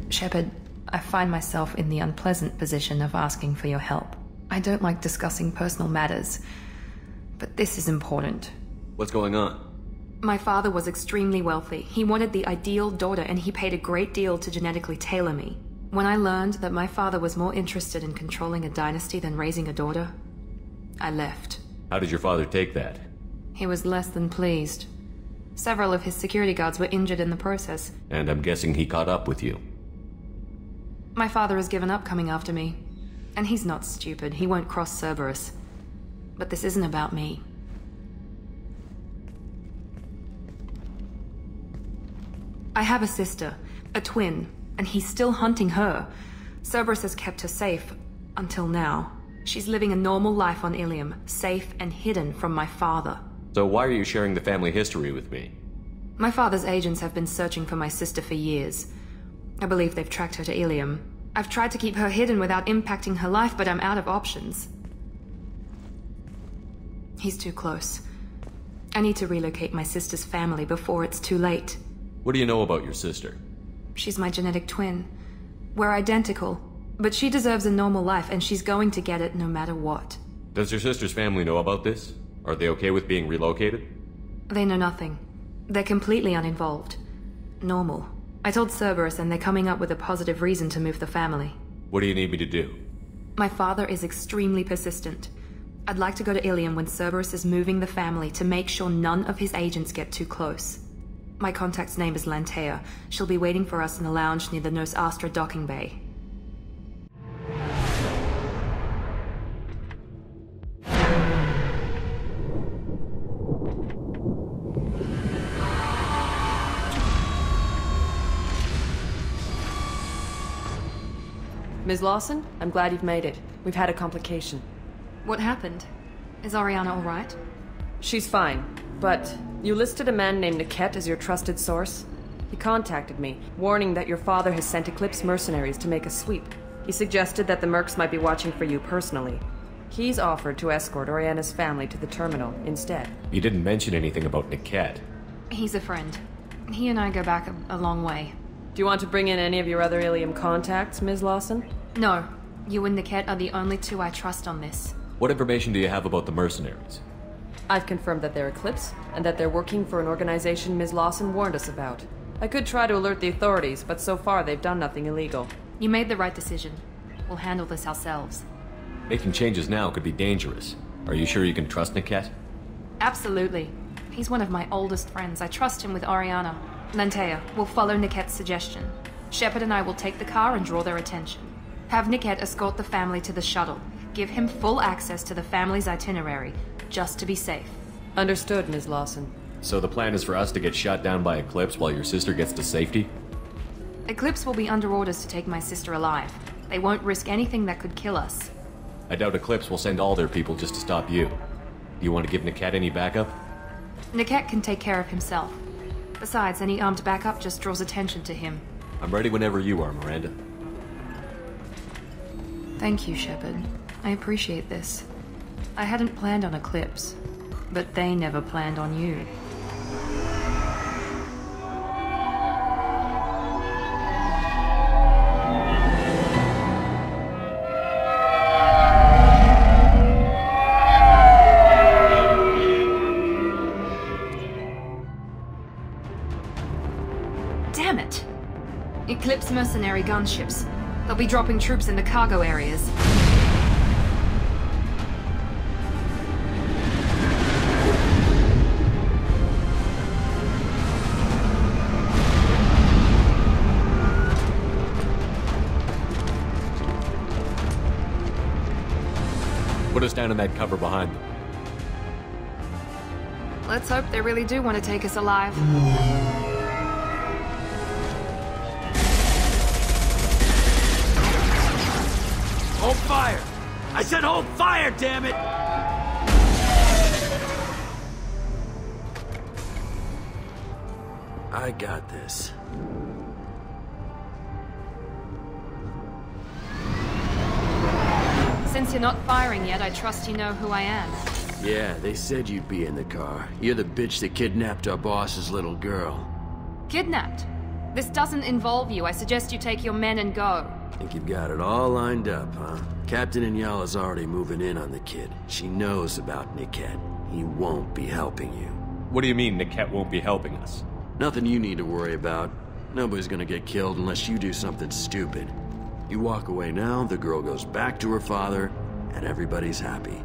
Shepard, I find myself in the unpleasant position of asking for your help. I don't like discussing personal matters, but this is important. What's going on? My father was extremely wealthy. He wanted the ideal daughter, and he paid a great deal to genetically tailor me. When I learned that my father was more interested in controlling a dynasty than raising a daughter, I left. How did your father take that? He was less than pleased. Several of his security guards were injured in the process. And I'm guessing he caught up with you. My father has given up coming after me. And he's not stupid. He won't cross Cerberus. But this isn't about me. I have a sister, a twin, and he's still hunting her. Cerberus has kept her safe, until now. She's living a normal life on Illium, safe and hidden from my father. So why are you sharing the family history with me? My father's agents have been searching for my sister for years. I believe they've tracked her to Illium. I've tried to keep her hidden without impacting her life, but I'm out of options. He's too close. I need to relocate my sister's family before it's too late. What do you know about your sister? She's my genetic twin. We're identical, but she deserves a normal life, and she's going to get it no matter what. Does your sister's family know about this? Are they okay with being relocated? They know nothing. They're completely uninvolved. Normal. I told Cerberus, and they're coming up with a positive reason to move the family. What do you need me to do? My father is extremely persistent. I'd like to go to Illium when Cerberus is moving the family to make sure none of his agents get too close. My contact's name is Lantea. She'll be waiting for us in the lounge near the Nos Astra docking bay. Ms. Lawson, I'm glad you've made it. We've had a complication. What happened? Is Oriana all right? She's fine, but you listed a man named Niket as your trusted source. He contacted me, warning that your father has sent Eclipse mercenaries to make a sweep. He suggested that the mercs might be watching for you personally. He's offered to escort Oriana's family to the terminal instead. You didn't mention anything about Niket. He's a friend. He and I go back a long way. Do you want to bring in any of your other Illium contacts, Ms. Lawson? No. You and Niket are the only two I trust on this. What information do you have about the mercenaries? I've confirmed that they're Eclipse, and that they're working for an organization Ms. Lawson warned us about. I could try to alert the authorities, but so far they've done nothing illegal. You made the right decision. We'll handle this ourselves. Making changes now could be dangerous. Are you sure you can trust Niket? Absolutely. He's one of my oldest friends. I trust him with Oriana. Lantea, we'll follow Niket's suggestion. Shepard and I will take the car and draw their attention. Have Niket escort the family to the shuttle. Give him full access to the family's itinerary, just to be safe. Understood, Ms. Lawson. So the plan is for us to get shot down by Eclipse while your sister gets to safety? Eclipse will be under orders to take my sister alive. They won't risk anything that could kill us. I doubt Eclipse will send all their people just to stop you. Do you want to give Niket any backup? Niket can take care of himself. Besides, any armed backup just draws attention to him. I'm ready whenever you are, Miranda. Thank you, Shepard. I appreciate this. I hadn't planned on Eclipse, but they never planned on you. Damn it! Eclipse mercenary gunships. They'll be dropping troops in the cargo areas. Put us down in that cover behind them. Let's hope they really do want to take us alive. Hold fire! I said hold fire, damn it! I got this. Since you're not firing yet, I trust you know who I am. Yeah, they said you'd be in the car. You're the bitch that kidnapped our boss's little girl. Kidnapped? This doesn't involve you. I suggest you take your men and go. Think you've got it all lined up, huh? Captain Inyala's already moving in on the kid. She knows about Niket. He won't be helping you. What do you mean Niket won't be helping us? Nothing you need to worry about. Nobody's gonna get killed unless you do something stupid. You walk away now, the girl goes back to her father, and everybody's happy.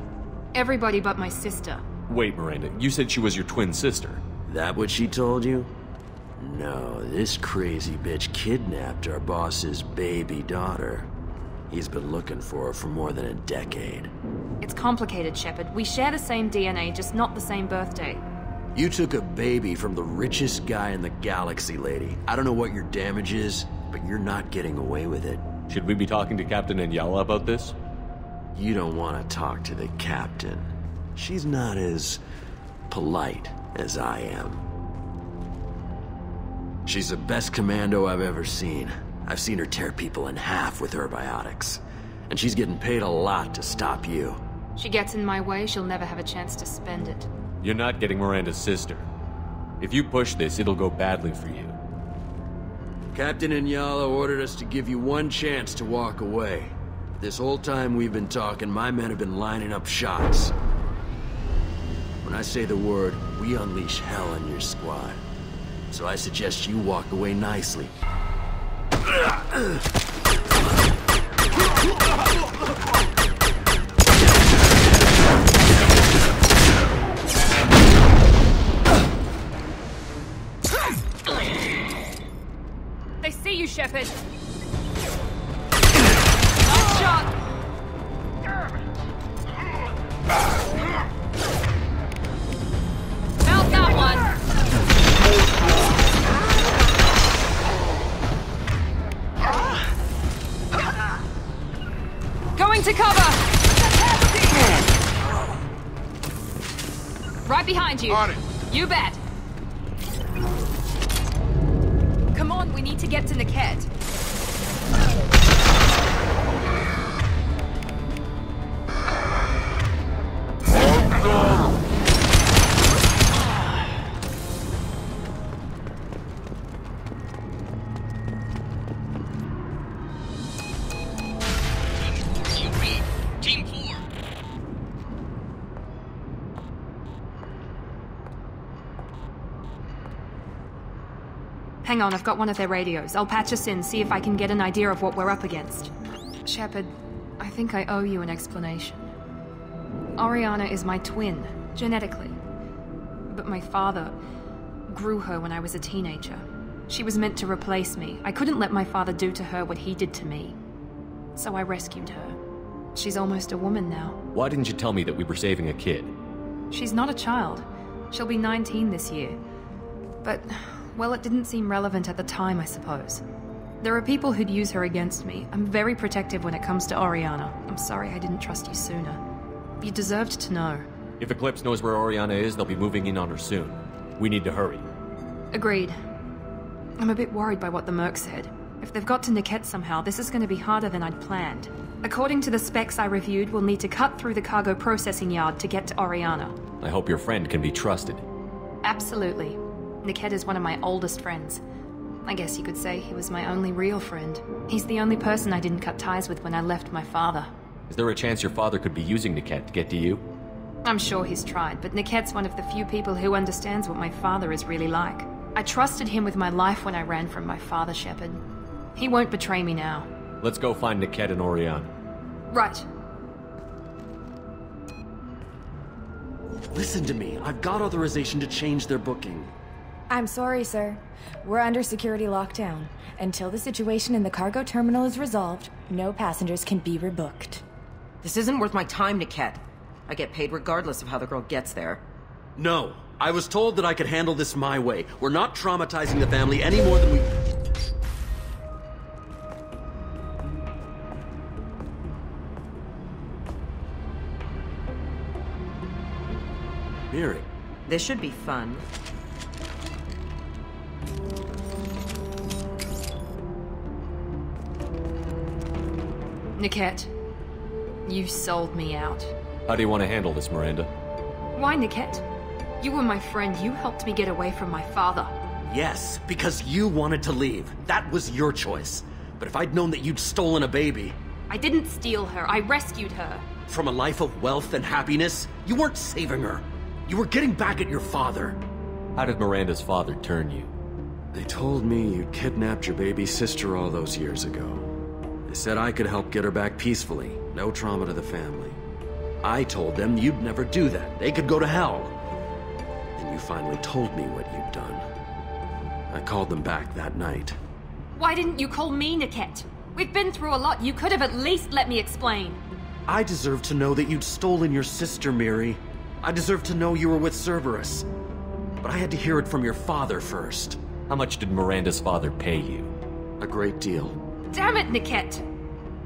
Everybody but my sister. Wait, Miranda, you said she was your twin sister. That what she told you? No, this crazy bitch kidnapped our boss's baby daughter. He's been looking for her for more than a decade. It's complicated, Shepard. We share the same DNA, just not the same birthday. You took a baby from the richest guy in the galaxy, lady. I don't know what your damage is, but you're not getting away with it. Should we be talking to Captain Inyala about this? You don't want to talk to the captain. She's not as polite as I am. She's the best commando I've ever seen. I've seen her tear people in half with her biotics. And she's getting paid a lot to stop you. She gets in my way, she'll never have a chance to spend it. You're not getting Miranda's sister. If you push this, it'll go badly for you. Captain Inyala ordered us to give you one chance to walk away. This whole time we've been talking, my men have been lining up shots. When I say the word, we unleash hell on your squad. So I suggest you walk away nicely. They see you, Shepard. Last shot. Found that one. Going to cover! Right behind you. On it. You bet. Come on, we need to get to Niket. Hang on, I've got one of their radios. I'll patch us in, see if I can get an idea of what we're up against. Shepard, I think I owe you an explanation. Oriana is my twin, genetically. But my father grew her when I was a teenager. She was meant to replace me. I couldn't let my father do to her what he did to me. So I rescued her. She's almost a woman now. Why didn't you tell me that we were saving a kid? She's not a child. She'll be 19 this year. But, well, it didn't seem relevant at the time, I suppose. There are people who'd use her against me. I'm very protective when it comes to Oriana. I'm sorry I didn't trust you sooner. You deserved to know. If Eclipse knows where Oriana is, they'll be moving in on her soon. We need to hurry. Agreed. I'm a bit worried by what the Merc said. If they've got to Niket somehow, this is going to be harder than I'd planned. According to the specs I reviewed, we'll need to cut through the cargo processing yard to get to Oriana. I hope your friend can be trusted. Absolutely. Niket is one of my oldest friends. I guess you could say he was my only real friend. He's the only person I didn't cut ties with when I left my father. Is there a chance your father could be using Niket to get to you? I'm sure he's tried, but Niket's one of the few people who understands what my father is really like. I trusted him with my life when I ran from my father, Shepard. He won't betray me now. Let's go find Niket and Oriana. Right. Listen to me. I've got authorization to change their booking. I'm sorry, sir. We're under security lockdown. Until the situation in the cargo terminal is resolved, no passengers can be rebooked. This isn't worth my time, Niket. I get paid regardless of how the girl gets there. No. I was told that I could handle this my way. We're not traumatizing the family any more than we... Miri. This should be fun. Niket, you sold me out. How do you want to handle this, Miranda? Why, Niket? You were my friend. You helped me get away from my father. Yes, because you wanted to leave. That was your choice. But if I'd known that you'd stolen a baby... I didn't steal her. I rescued her. From a life of wealth and happiness, you weren't saving her. You were getting back at your father. How did Miranda's father turn you? They told me you kidnapped your baby sister all those years ago. They said I could help get her back peacefully. No trauma to the family. I told them you'd never do that. They could go to hell. Then you finally told me what you'd done. I called them back that night. Why didn't you call me, Niket? We've been through a lot. You could have at least let me explain. I deserve to know that you'd stolen your sister, Miri. I deserve to know you were with Cerberus. But I had to hear it from your father first. How much did Miranda's father pay you? A great deal. Damn it, Niket!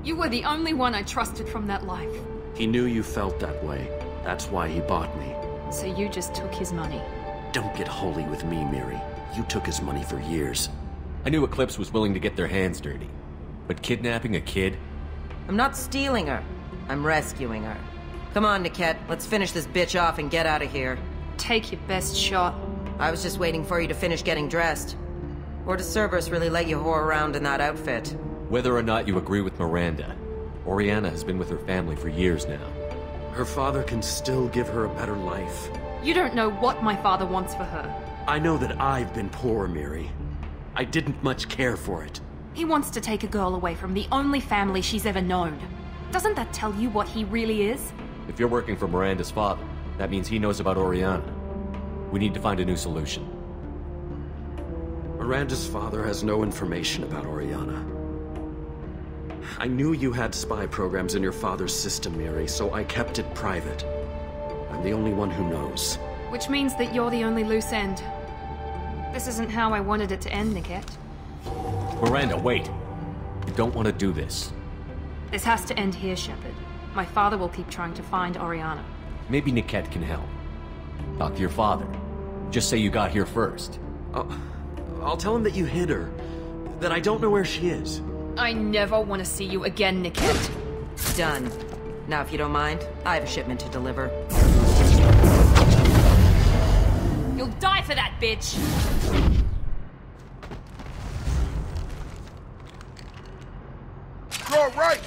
You were the only one I trusted from that life. He knew you felt that way. That's why he bought me. So you just took his money? Don't get holy with me, Miri. You took his money for years. I knew Eclipse was willing to get their hands dirty. But kidnapping a kid? I'm not stealing her. I'm rescuing her. Come on, Niket. Let's finish this bitch off and get out of here. Take your best shot. I was just waiting for you to finish getting dressed. Or does Cerberus really let you whore around in that outfit? Whether or not you agree with Miranda, Oriana has been with her family for years now. Her father can still give her a better life. You don't know what my father wants for her. I know that I've been poor, Miri. I didn't much care for it. He wants to take a girl away from the only family she's ever known. Doesn't that tell you what he really is? If you're working for Miranda's father, that means he knows about Oriana. We need to find a new solution. Miranda's father has no information about Oriana. I knew you had spy programs in your father's system, Miri, so I kept it private. I'm the only one who knows. Which means that you're the only loose end. This isn't how I wanted it to end, Niket. Miranda, wait! You don't want to do this. This has to end here, Shepard. My father will keep trying to find Oriana. Maybe Niket can help. Talk to your father. Just say you got here first. I'll tell him that you hid her. That I don't know where she is. I never want to see you again, Niket. Done. Now, if you don't mind, I have a shipment to deliver. You'll die for that, bitch! Go right!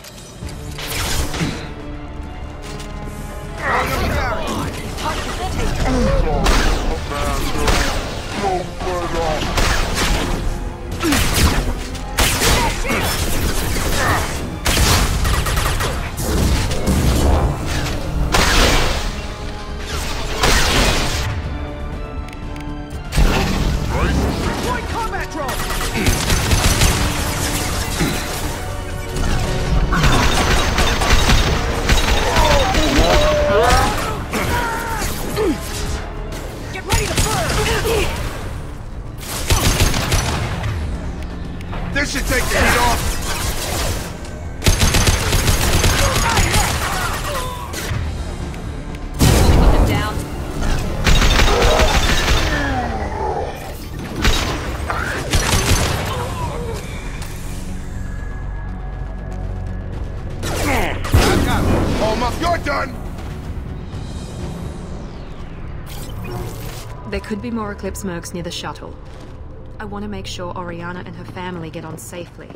Combat drone! Get ready to burn! This should take the heat off! Put them down. Almost, you're done! There could be more Eclipse mercs near the shuttle. I want to make sure Oriana and her family get on safely.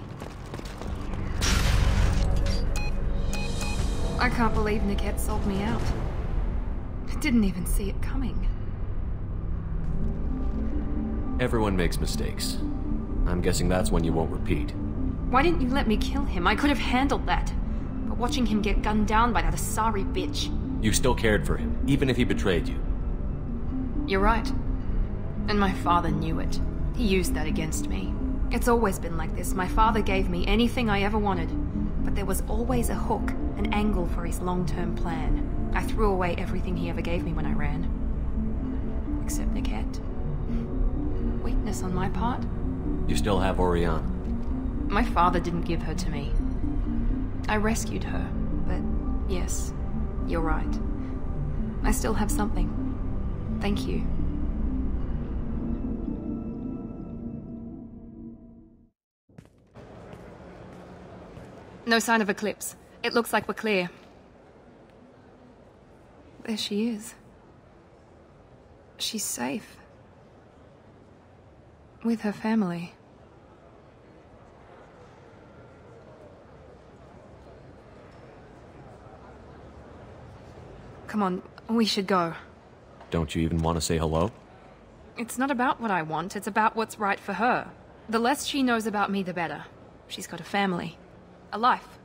I can't believe Niket sold me out. I didn't even see it coming. Everyone makes mistakes. I'm guessing that's one you won't repeat. Why didn't you let me kill him? I could have handled that. But watching him get gunned down by that Asari bitch... You still cared for him, even if he betrayed you. You're right. And my father knew it. He used that against me. It's always been like this. My father gave me anything I ever wanted. But there was always a hook, an angle for his long-term plan. I threw away everything he ever gave me when I ran. Except Niket. Weakness on my part? You still have Oriana. My father didn't give her to me. I rescued her, but yes, you're right. I still have something. Thank you. No sign of Eclipse. It looks like we're clear. There she is. She's safe. With her family. Come on, we should go. Don't you even want to say hello? It's not about what I want, it's about what's right for her. The less she knows about me, the better. She's got a family. A life.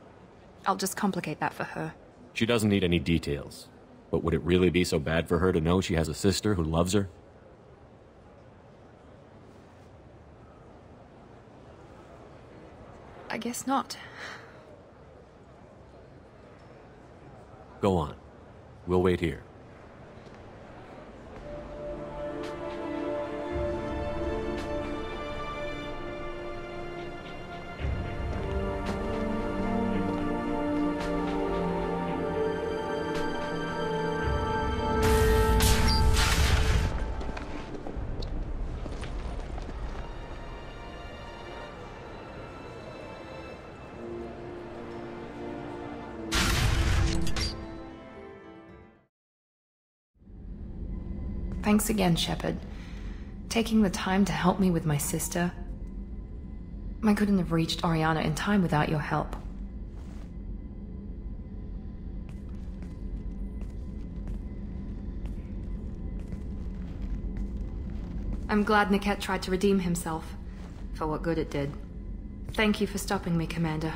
I'll just complicate that for her. She doesn't need any details. But would it really be so bad for her to know she has a sister who loves her? I guess not. Go on. We'll wait here. Thanks again, Shepard. Taking the time to help me with my sister. I couldn't have reached Oriana in time without your help. I'm glad Niket tried to redeem himself, for what good it did. Thank you for stopping me, Commander.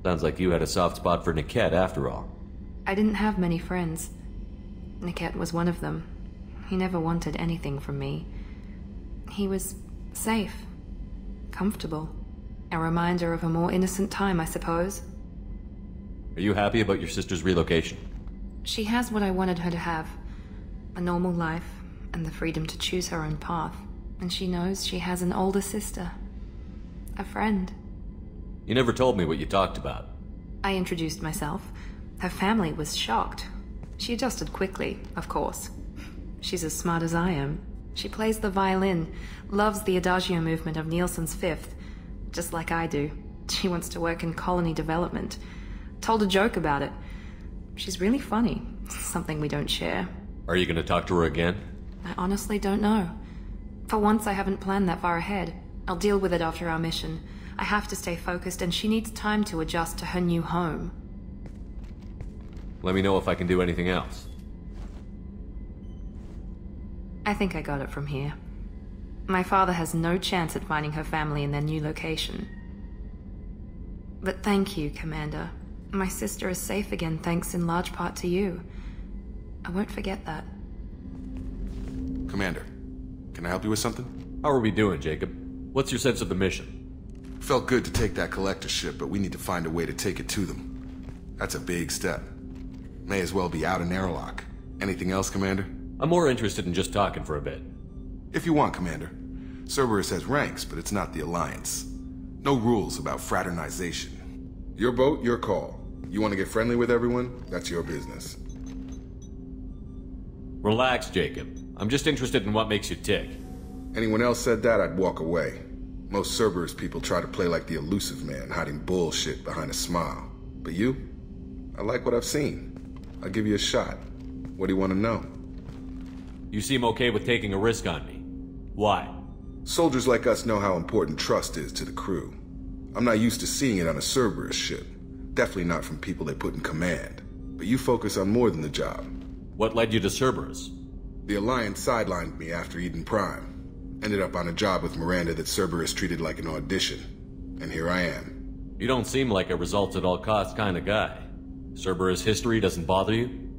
Sounds like you had a soft spot for Niket after all. I didn't have many friends. Niket was one of them. He never wanted anything from me. He was safe, comfortable. A reminder of a more innocent time, I suppose. Are you happy about your sister's relocation? She has what I wanted her to have. A normal life, and the freedom to choose her own path. And she knows she has an older sister. A friend. You never told me what you talked about. I introduced myself. Her family was shocked. She adjusted quickly, of course. She's as smart as I am. She plays the violin, loves the Adagio movement of Nielsen's Fifth, just like I do. She wants to work in colony development. Told a joke about it. She's really funny. Something we don't share. Are you going to talk to her again? I honestly don't know. For once, I haven't planned that far ahead. I'll deal with it after our mission. I have to stay focused, and she needs time to adjust to her new home. Let me know if I can do anything else. I think I got it from here. My father has no chance at finding her family in their new location. But thank you, Commander. My sister is safe again thanks in large part to you. I won't forget that. Commander, can I help you with something? How are we doing, Jacob? What's your sense of the mission? Felt good to take that collector ship, but we need to find a way to take it to them. That's a big step. May as well be out in airlock. Anything else, Commander? I'm more interested in just talking for a bit. If you want, Commander. Cerberus has ranks, but it's not the Alliance. No rules about fraternization. Your boat, your call. You want to get friendly with everyone? That's your business. Relax, Jacob. I'm just interested in what makes you tick. Anyone else said that, I'd walk away. Most Cerberus people try to play like the elusive man, hiding bullshit behind a smile. But you? I like what I've seen. I'll give you a shot. What do you want to know? You seem okay with taking a risk on me. Why? Soldiers like us know how important trust is to the crew. I'm not used to seeing it on a Cerberus ship. Definitely not from people they put in command. But you focus on more than the job. What led you to Cerberus? The Alliance sidelined me after Eden Prime. Ended up on a job with Miranda that Cerberus treated like an audition. And here I am. You don't seem like a results-at-all-costs kind of guy. Cerberus history doesn't bother you?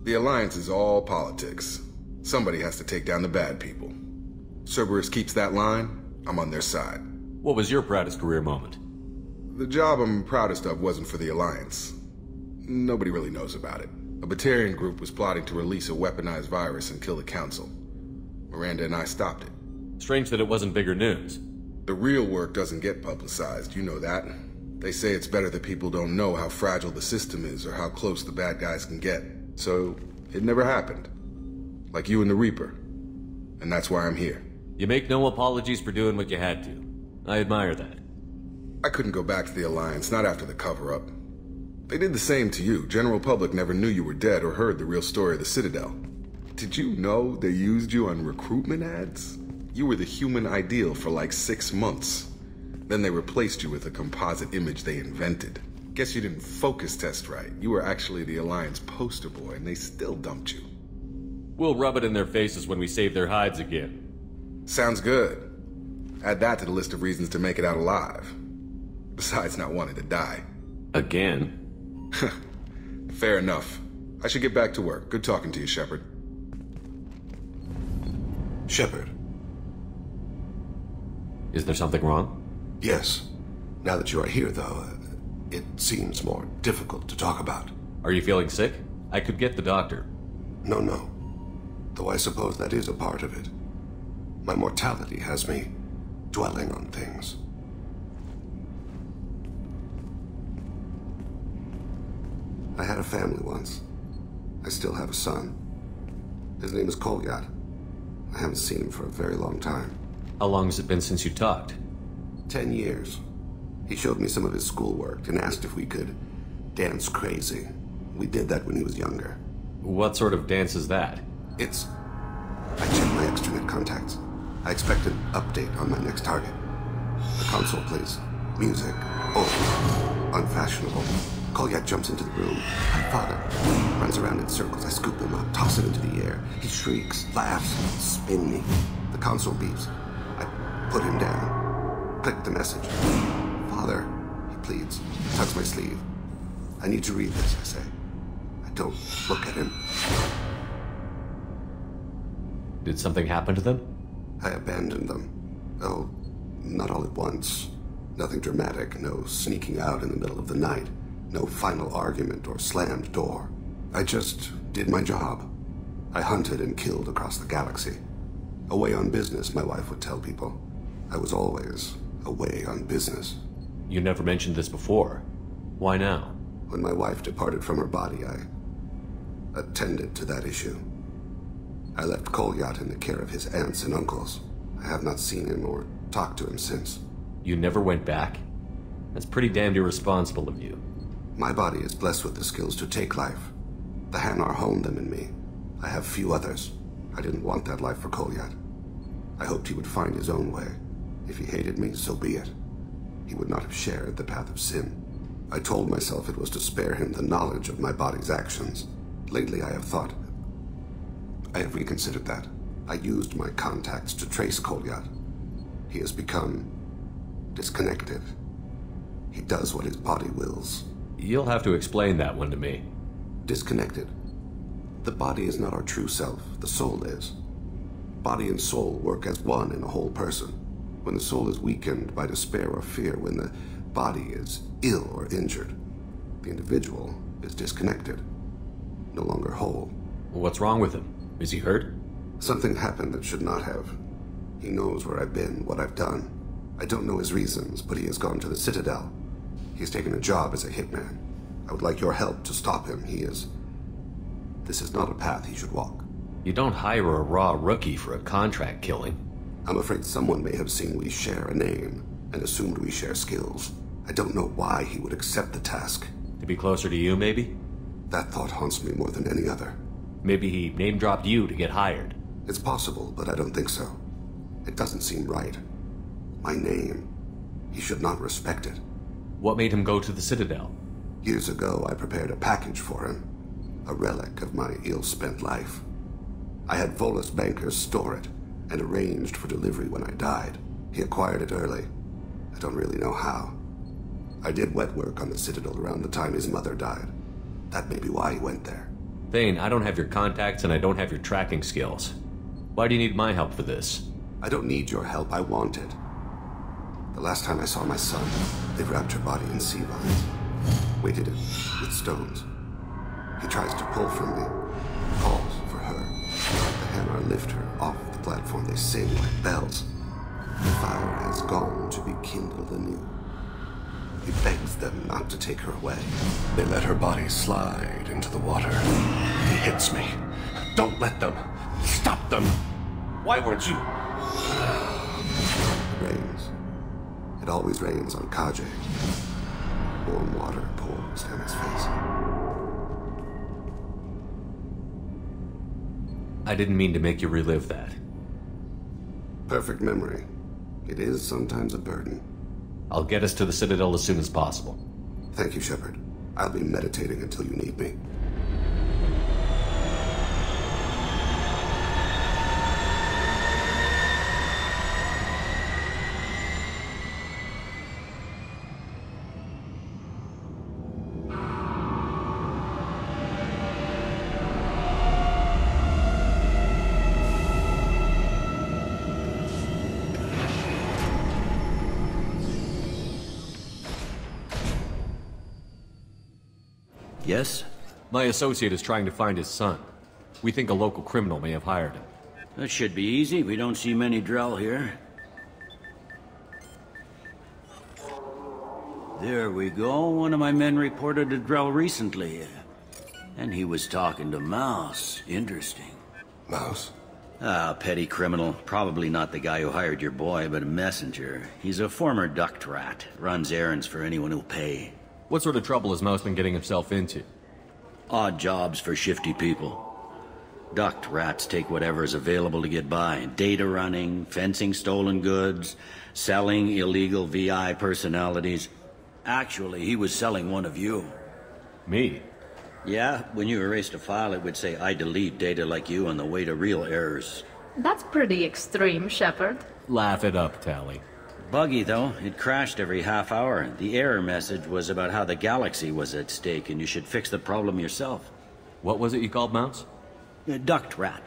The Alliance is all politics. Somebody has to take down the bad people. Cerberus keeps that line, I'm on their side. What was your proudest career moment? The job I'm proudest of wasn't for the Alliance. Nobody really knows about it. A Batarian group was plotting to release a weaponized virus and kill the Council. Miranda and I stopped it. Strange that it wasn't bigger news. The real work doesn't get publicized, you know that. They say it's better that people don't know how fragile the system is or how close the bad guys can get. So, it never happened. Like you and the Reaper. And that's why I'm here. You make no apologies for doing what you had to. I admire that. I couldn't go back to the Alliance, not after the cover-up. They did the same to you. General public never knew you were dead or heard the real story of the Citadel. Did you know they used you on recruitment ads? You were the human ideal for like 6 months. Then they replaced you with a composite image they invented. Guess you didn't focus test right. You were actually the Alliance poster boy, and they still dumped you. We'll rub it in their faces when we save their hides again. Sounds good. Add that to the list of reasons to make it out alive. Besides not wanting to die. Again? Fair enough. I should get back to work. Good talking to you, Shepard. Shepard. Is there something wrong? Yes. Now that you are here, though, it seems more difficult to talk about. Are you feeling sick? I could get the doctor. No. Though I suppose that is a part of it. My mortality has me dwelling on things. I had a family once. I still have a son. His name is Kolyat. I haven't seen him for a very long time. How long has it been since you talked? 10 years. He showed me some of his schoolwork and asked if we could dance crazy. We did that when he was younger. What sort of dance is that? I checked my extranet contacts. I expect an update on my next target. The console plays music, old, unfashionable. Kolyat jumps into the room. My father runs around in circles. I scoop him up, toss him into the air. He shrieks, laughs, spin me. The console beeps. I put him down. Click the message. Father, he pleads, tugs my sleeve. I need to read this, I say. I don't look at him. Did something happen to them? I abandoned them. Oh, not all at once. Nothing dramatic, no sneaking out in the middle of the night. No final argument or slammed door. I just did my job. I hunted and killed across the galaxy. Away on business, my wife would tell people. I was always away on business. You never mentioned this before. Why now? When my wife departed from her body, I attended to that issue. I left Kolyat in the care of his aunts and uncles. I have not seen him or talked to him since. You never went back? That's pretty damned irresponsible of you. My body is blessed with the skills to take life. The Hanar honed them in me. I have few others. I didn't want that life for Kolyat. I hoped he would find his own way. If he hated me, so be it. He would not have shared the path of sin. I told myself it was to spare him the knowledge of my body's actions. Lately I have reconsidered that. I used my contacts to trace Kolyat. He has become disconnected. He does what his body wills. You'll have to explain that one to me. Disconnected. The body is not our true self, the soul is. Body and soul work as one in a whole person. When the soul is weakened by despair or fear, when the body is ill or injured, the individual is disconnected, no longer whole. What's wrong with him? Is he hurt? Something happened that should not have. He knows where I've been, what I've done. I don't know his reasons, but he has gone to the Citadel. He's taken a job as a hitman. I would like your help to stop him. This is not a path he should walk. You don't hire a raw rookie for a contract killing. I'm afraid someone may have seen we share a name and assumed we share skills. I don't know why he would accept the task. To be closer to you, maybe? That thought haunts me more than any other. Maybe he name-dropped you to get hired. It's possible, but I don't think so. It doesn't seem right. My name. He should not respect it. What made him go to the Citadel? Years ago, I prepared a package for him. A relic of my ill-spent life. I had Volus bankers store it, and arranged for delivery when I died. He acquired it early. I don't really know how. I did wet work on the Citadel around the time his mother died. That may be why he went there. Thane, I don't have your contacts and I don't have your tracking skills. Why do you need my help for this? I don't need your help, I want it. The last time I saw my son, they wrapped her body in sea vines. Weighted it with stones. He tries to pull from me, calls for her. The Hanar lift her off the platform. They sing like bells. The fire has gone to be kindled anew. He begs them not to take her away. They let her body slide into the water. He hits me. Don't let them. Stop them. Why weren't you? It rains. It always rains on Kaje. Warm water pours down his face. I didn't mean to make you relive that. Perfect memory. It is sometimes a burden. I'll get us to the Citadel as soon as possible. Thank you, Shepard. I'll be meditating until you need me. Yes? My associate is trying to find his son. We think a local criminal may have hired him. That should be easy. We don't see many Drell here. There we go. One of my men reported a Drell recently. And he was talking to Mouse. Interesting. Mouse? Ah, petty criminal. Probably not the guy who hired your boy, but a messenger. He's a former duct rat. Runs errands for anyone who'll pay. What sort of trouble has Mouse been getting himself into? Odd jobs for shifty people. Duct rats take whatever is available to get by. Data running, fencing stolen goods, selling illegal VI personalities. Actually, he was selling one of you. Me? Yeah, when you erased a file, it would say, I delete data like you on the way to real errors. That's pretty extreme, Shepard. Laugh it up, Tali. Buggy, though. It crashed every half hour. The error message was about how the galaxy was at stake, and you should fix the problem yourself. What was it you called Mouse? A duct rat.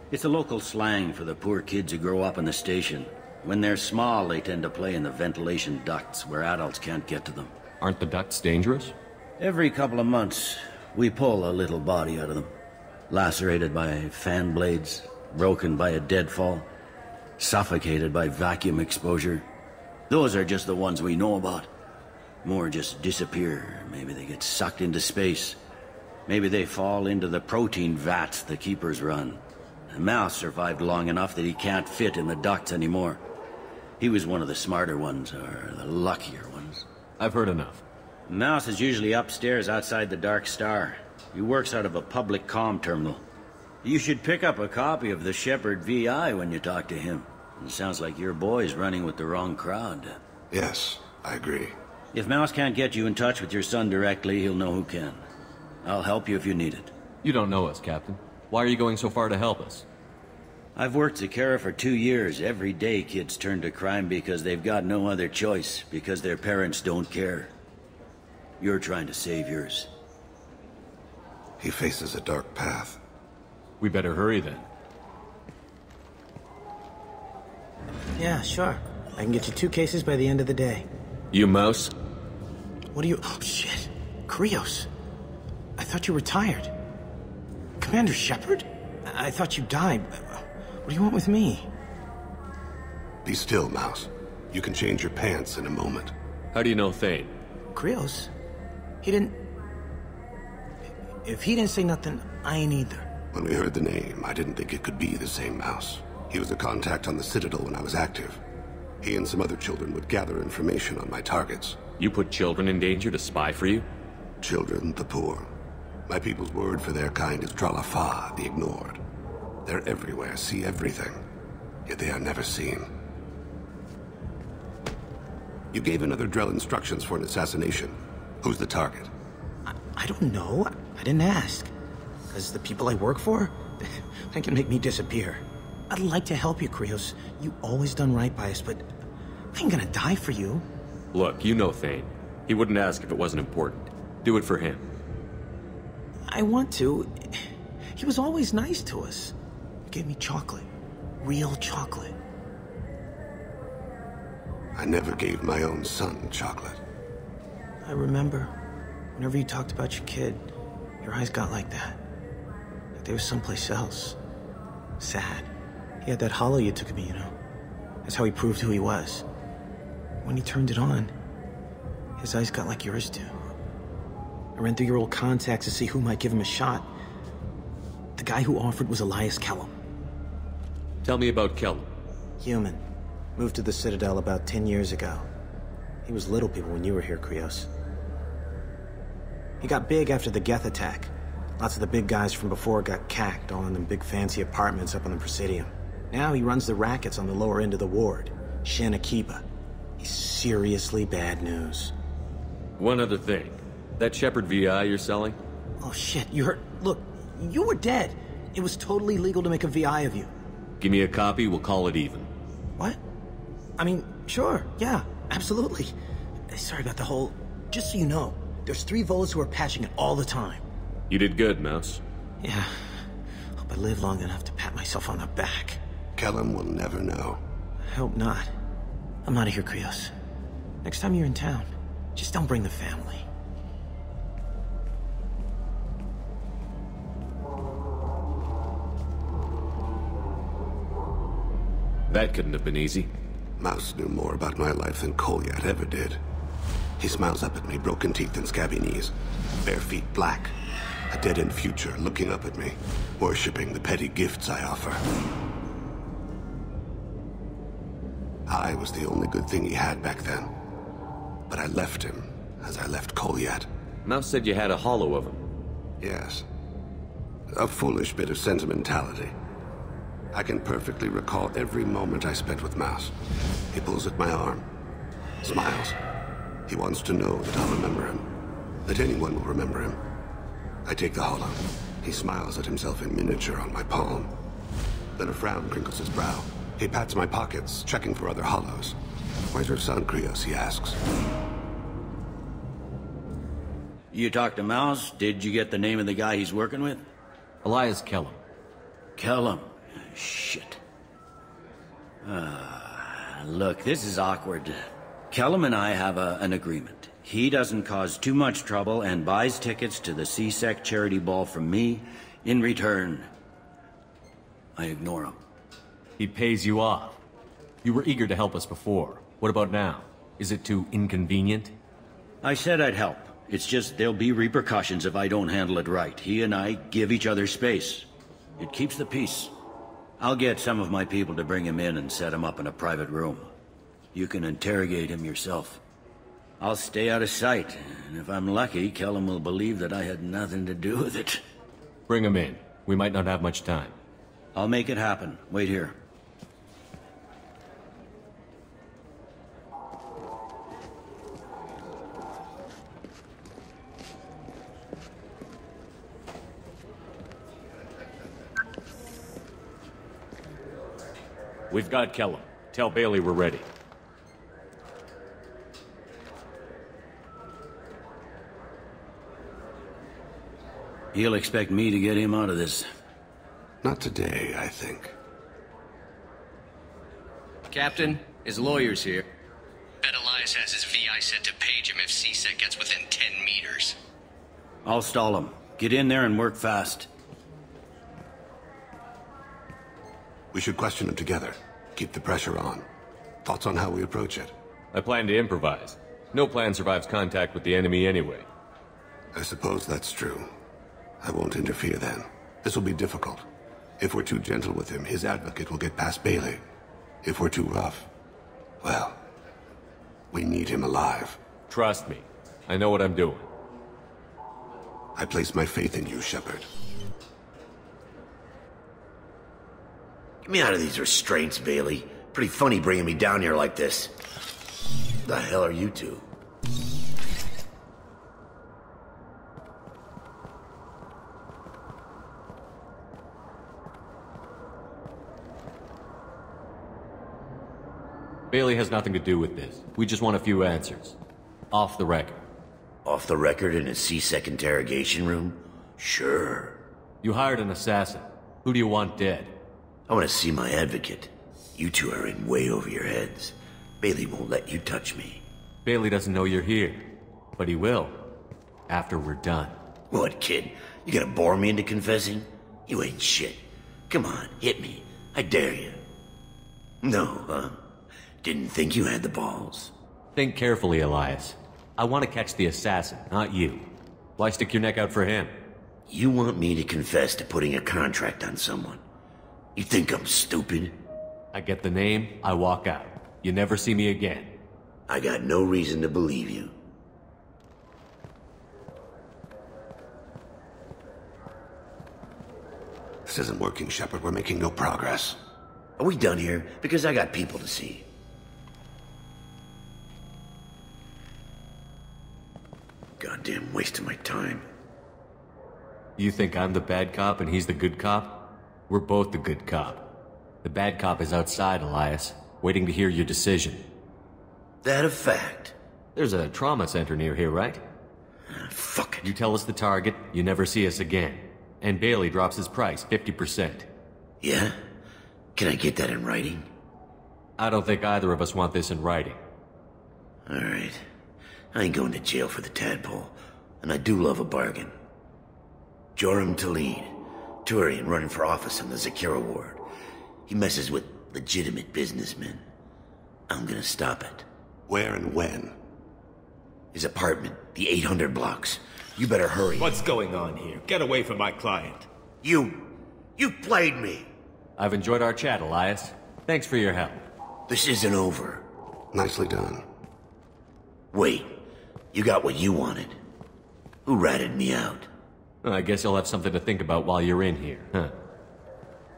It's a local slang for the poor kids who grow up in the station. When they're small, they tend to play in the ventilation ducts, where adults can't get to them. Aren't the ducts dangerous? Every couple of months, we pull a little body out of them. Lacerated by fan blades, broken by a deadfall, suffocated by vacuum exposure. Those are just the ones we know about. More just disappear. Maybe they get sucked into space. Maybe they fall into the protein vats the Keepers run. And Mouse survived long enough that he can't fit in the ducts anymore. He was one of the smarter ones, or the luckier ones. I've heard enough. Mouse is usually upstairs outside the Dark Star. He works out of a public comm terminal. You should pick up a copy of the Shepard VI when you talk to him. It sounds like your boy's running with the wrong crowd. Yes, I agree. If Mouse can't get you in touch with your son directly, he'll know who can. I'll help you if you need it. You don't know us, Captain. Why are you going so far to help us? I've worked Zakera for 2 years. Every day kids turn to crime because they've got no other choice, because their parents don't care. You're trying to save yours. He faces a dark path. We better hurry then. Yeah, sure. I can get you 2 cases by the end of the day. You Mouse? What do you... Oh, shit. Krios. I thought you retired. Commander Shepard? I thought you died. What do you want with me? Be still, Mouse. You can change your pants in a moment. How do you know Thane? Krios? He didn't... If he didn't say nothing, I ain't either. When we heard the name, I didn't think it could be the same Mouse. He was a contact on the Citadel when I was active. He and some other children would gather information on my targets. You put children in danger to spy for you? Children, the poor. My people's word for their kind is Dralafa, the ignored. They're everywhere, see everything. Yet they are never seen. You gave another Drell instructions for an assassination. Who's the target? I don't know. I didn't ask. Because the people I work for, they can make me disappear. I'd like to help you, Krios. You always done right by us, but I ain't gonna die for you. Look, you know Thane. He wouldn't ask if it wasn't important. Do it for him. I want to. He was always nice to us. He gave me chocolate. Real chocolate. I never gave my own son chocolate. I remember. Whenever you talked about your kid, your eyes got like that. Like they were someplace else. Sad. He had that hollow you took of me, you know. That's how he proved who he was. When he turned it on, his eyes got like yours do. I ran through your old contacts to see who might give him a shot. The guy who offered was Elias Kellum. Tell me about Kellum. Human. Moved to the Citadel about 10 years ago. He was little people when you were here, Krios. He got big after the Geth attack. Lots of the big guys from before got cacked, all in them big fancy apartments up on the Presidium. Now he runs the rackets on the lower end of the ward. Shanakiba. He's seriously bad news. One other thing. That Shepard VI you're selling? Oh shit, you heard... Look, you were dead. It was totally legal to make a VI of you. Give me a copy, we'll call it even. What? I mean, sure, yeah, absolutely. Sorry about the whole... Just so you know, there's 3 Volas who are patching it all the time. You did good, Mouse. Yeah. Hope I live long enough to pat myself on the back. Kellum will never know. I hope not. I'm out of here, Krios. Next time you're in town, just don't bring the family. That couldn't have been easy. Mouse knew more about my life than Kolyat ever did. He smiles up at me, broken teeth and scabby knees. Bare feet black. A dead-end future looking up at me, worshipping the petty gifts I offer. I was the only good thing he had back then. But I left him, as I left Kolyat. Mouse said you had a hollow of him. Yes. A foolish bit of sentimentality. I can perfectly recall every moment I spent with Mouse. He pulls at my arm. Smiles. He wants to know that I'll remember him. That anyone will remember him. I take the hollow. He smiles at himself in miniature on my palm. Then a frown crinkles his brow. He pats my pockets, checking for other hollows. Where's your son, Krios? He asks. You talked to Mouse? Did you get the name of the guy he's working with? Elias Kellum. Kellum? Shit. Look, this is awkward. Kellum and I have an agreement. He doesn't cause too much trouble and buys tickets to the CSEC charity ball from me. In return, I ignore him. He pays you off. You were eager to help us before. What about now? Is it too inconvenient? I said I'd help. It's just there'll be repercussions if I don't handle it right. He and I give each other space. It keeps the peace. I'll get some of my people to bring him in and set him up in a private room. You can interrogate him yourself. I'll stay out of sight, and if I'm lucky, Kellum will believe that I had nothing to do with it. Bring him in. We might not have much time. I'll make it happen. Wait here. We've got Kellum. Tell Bailey we're ready. He'll expect me to get him out of this. Not today, I think. Captain, his lawyer's here. Bet Elias has his VI set to page him if CSEC gets within 10 meters. I'll stall him. Get in there and work fast. We should question him together. Keep the pressure on. Thoughts on how we approach it? I plan to improvise. No plan survives contact with the enemy anyway. I suppose that's true. I won't interfere then. This will be difficult. If we're too gentle with him, his advocate will get past Bailey. If we're too rough, well, we need him alive. Trust me. I know what I'm doing. I place my faith in you, Shepard. Get me out of these restraints, Bailey. Pretty funny bringing me down here like this. The hell are you two? Bailey has nothing to do with this. We just want a few answers. Off the record. Off the record in a CSEC interrogation room? Sure. You hired an assassin. Who do you want dead? I want to see my advocate. You two are in way over your heads. Bailey won't let you touch me. Bailey doesn't know you're here. But he will. After we're done. What, kid? You gonna bore me into confessing? You ain't shit. Come on, hit me. I dare you. No, huh? Didn't think you had the balls. Think carefully, Elias. I want to catch the assassin, not you. Why stick your neck out for him? You want me to confess to putting a contract on someone? You think I'm stupid? I get the name, I walk out. You never see me again. I got no reason to believe you. This isn't working, Shepard. We're making no progress. Are we done here? Because I got people to see. Goddamn waste of my time. You think I'm the bad cop and he's the good cop? We're both the good cop. The bad cop is outside, Elias, waiting to hear your decision. That a fact? There's a trauma center near here, right? Fuck it. You tell us the target, you never see us again. And Bailey drops his price, 50%. Yeah? Can I get that in writing? I don't think either of us want this in writing. Alright. I ain't going to jail for the tadpole, and I do love a bargain. Joram Talid, Turian running for office on the Zakira ward. He messes with legitimate businessmen. I'm gonna stop it. Where and when? His apartment, the 800 blocks. You better hurry. What's going on here? Get away from my client. You played me. I've enjoyed our chat, Elias. Thanks for your help. This isn't over. Nicely done. Wait, you got what you wanted. Who ratted me out? I guess you'll have something to think about while you're in here, huh?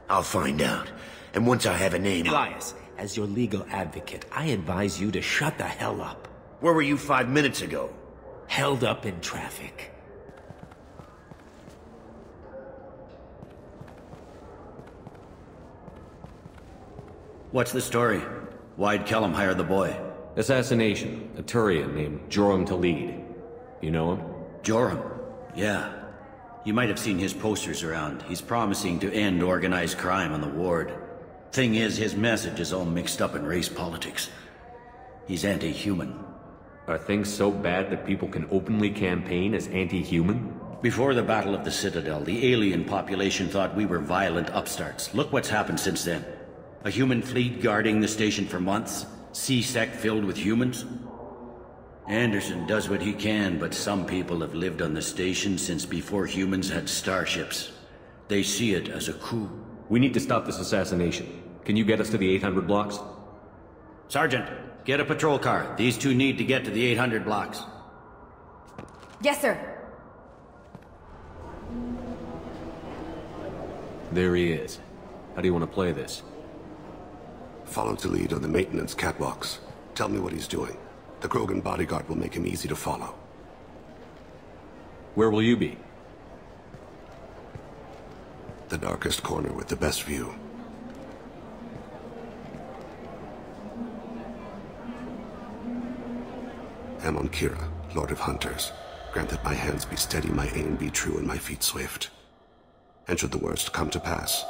I'll find out. And once I have a name... Elias, as your legal advocate, I advise you to shut the hell up. Where were you 5 minutes ago? Held up in traffic. What's the story? Why'd Kellum hire the boy? Assassination. A Turian named Joram Talid. You know him? Joram? Yeah. You might have seen his posters around. He's promising to end organized crime on the ward. Thing is, his message is all mixed up in race politics. He's anti-human. Are things so bad that people can openly campaign as anti-human? Before the Battle of the Citadel, the alien population thought we were violent upstarts. Look what's happened since then. A human fleet guarding the station for months. C-Sec filled with humans. Anderson does what he can, but some people have lived on the station since before humans had starships. They see it as a coup. We need to stop this assassination. Can you get us to the 800 blocks? Sergeant, get a patrol car. These two need to get to the 800 blocks. Yes, sir. There he is. How do you want to play this? Follow the lead on the maintenance catwalks. Tell me what he's doing. The Krogan bodyguard will make him easy to follow. Where will you be? The darkest corner with the best view. Amon Kira, Lord of Hunters. Grant that my hands be steady, my aim be true, and my feet swift. And should the worst come to pass,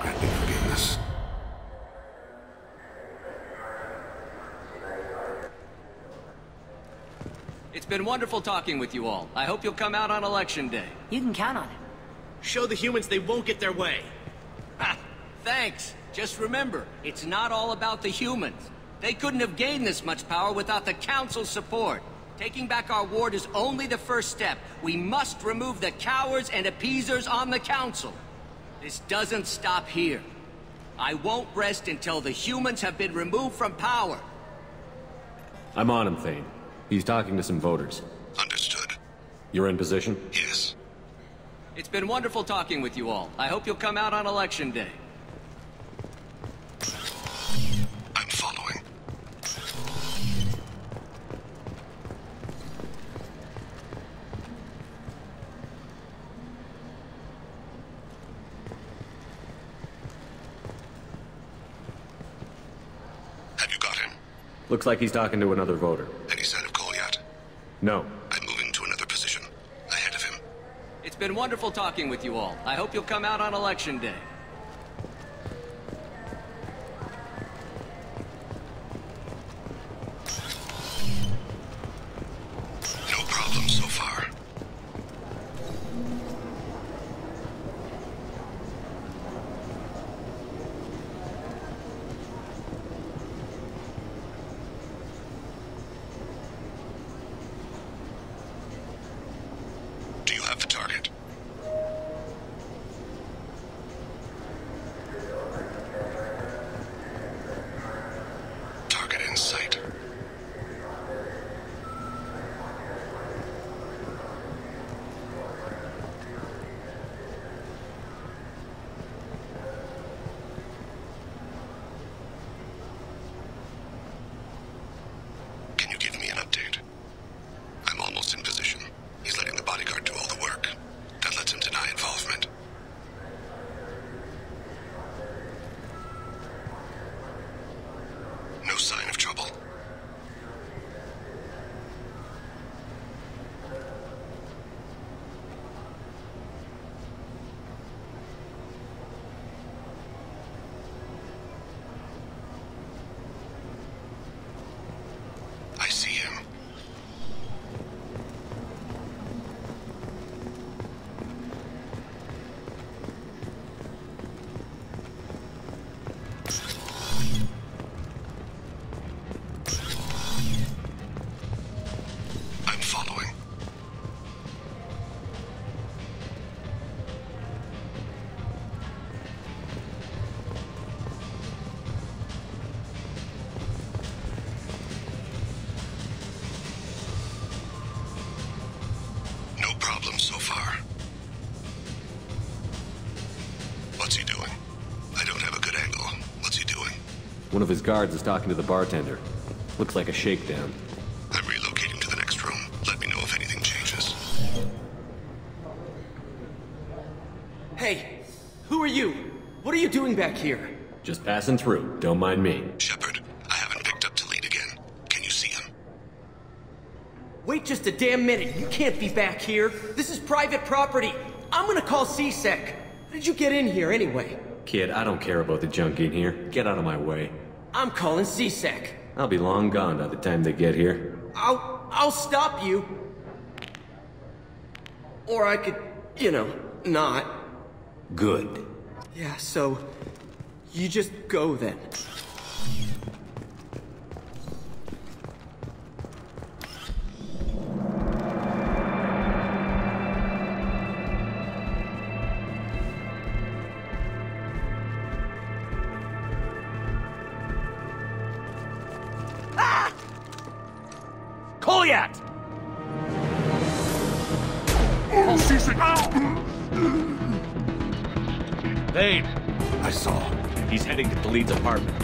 grant me forgiveness. It's been wonderful talking with you all. I hope you'll come out on Election Day. You can count on it. Show the humans they won't get their way. Ha! Thanks. Just remember, it's not all about the humans. They couldn't have gained this much power without the Council's support. Taking back our ward is only the first step. We must remove the cowards and appeasers on the Council. This doesn't stop here. I won't rest until the humans have been removed from power. I'm on him, Thane. He's talking to some voters. Understood. You're in position? Yes. It's been wonderful talking with you all. I hope you'll come out on Election Day. I'm following. Have you got him? Looks like he's talking to another voter. Any sign of call yet? No. I'm moving to another position. Ahead of him. It's been wonderful talking with you all. I hope you'll come out on Election Day. No problem so far. Do you have the target? One of his guards is talking to the bartender. Looks like a shakedown. I'm relocating to the next room. Let me know if anything changes. Hey, who are you? What are you doing back here? Just passing through. Don't mind me. Shepard, I haven't picked up Tal'Zorah again. Can you see him? Wait just a damn minute. You can't be back here. This is private property. I'm gonna call C-Sec. How did you get in here anyway? Kid, I don't care about the junk in here. Get out of my way. I'm calling C-Sec. I'll be long gone by the time they get here. I'll stop you. Or I could, not. Good. Yeah, so you just go then. Kolyat! Thane! I saw. He's heading to Tal'Zorah's apartment.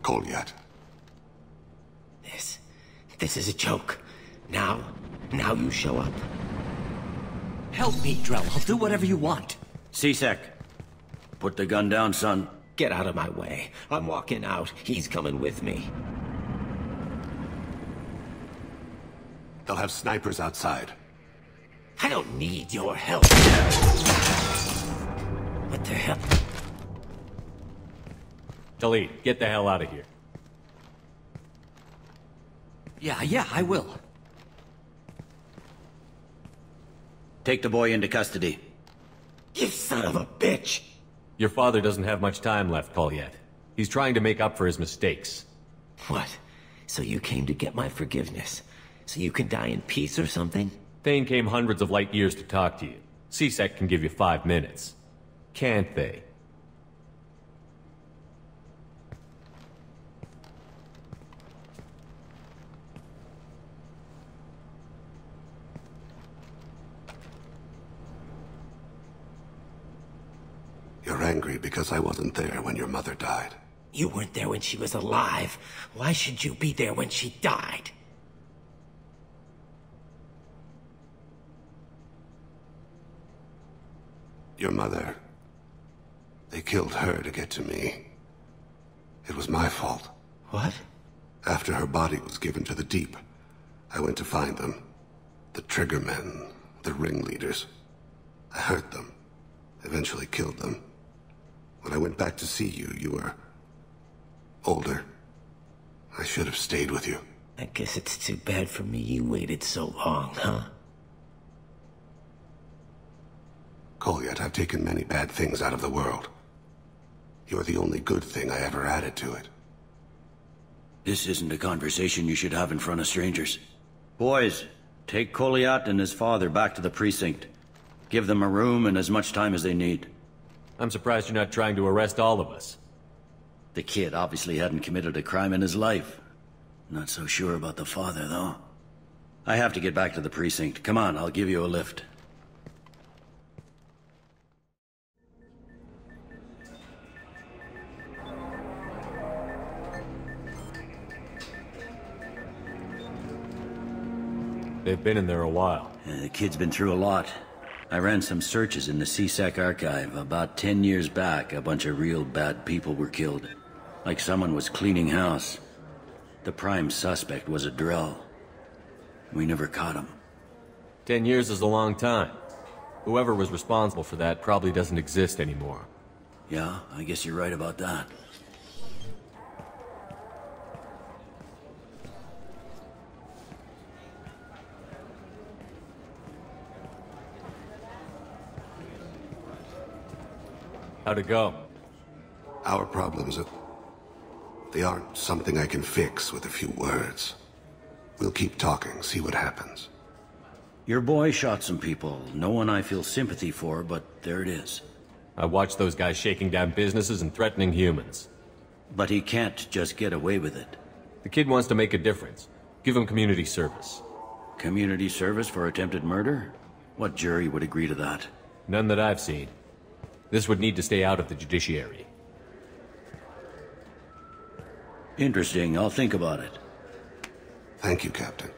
Kolyat. This is a joke. Now you show up. Help me, Drell. I'll do whatever you want. C-Sec, put the gun down, son. Get out of my way. I'm walking out. He's coming with me. They'll have snipers outside. I don't need your help. What the hell? Tal'Zorah, get the hell out of here. Yeah, I will. Take the boy into custody. You son of a bitch! Your father doesn't have much time left, Kolyat. He's trying to make up for his mistakes. What? So you came to get my forgiveness? So you can die in peace or something? Thane came hundreds of light years to talk to you. C-Sec can give you 5 minutes. Can't they? You're angry because I wasn't there when your mother died. You weren't there when she was alive. Why should you be there when she died? Your mother... They killed her to get to me. It was my fault. What? After her body was given to the Deep, I went to find them. The Triggermen, the ringleaders. I hurt them. Eventually killed them. When I went back to see you, you were... older. I should have stayed with you. I guess it's too bad for me you waited so long, huh? Kolyat, I've taken many bad things out of the world. You're the only good thing I ever added to it. This isn't a conversation you should have in front of strangers. Boys, take Kolyat and his father back to the precinct. Give them a room and as much time as they need. I'm surprised you're not trying to arrest all of us. The kid obviously hadn't committed a crime in his life. Not so sure about the father, though. I have to get back to the precinct. Come on, I'll give you a lift. They've been in there a while. The kid's been through a lot. I ran some searches in the C-Sec archive. About 10 years back, a bunch of real bad people were killed. Like someone was cleaning house. The prime suspect was a Drell. We never caught him. 10 years is a long time. Whoever was responsible for that probably doesn't exist anymore. Yeah, I guess you're right about that. How'd it go? Our problems they aren't something I can fix with a few words. We'll keep talking, see what happens. Your boy shot some people. No one I feel sympathy for, but there it is. I watched those guys shaking down businesses and threatening humans. But he can't just get away with it. The kid wants to make a difference. Give him community service. Community service for attempted murder? What jury would agree to that? None that I've seen. This would need to stay out of the judiciary. Interesting. I'll think about it. Thank you, Captain.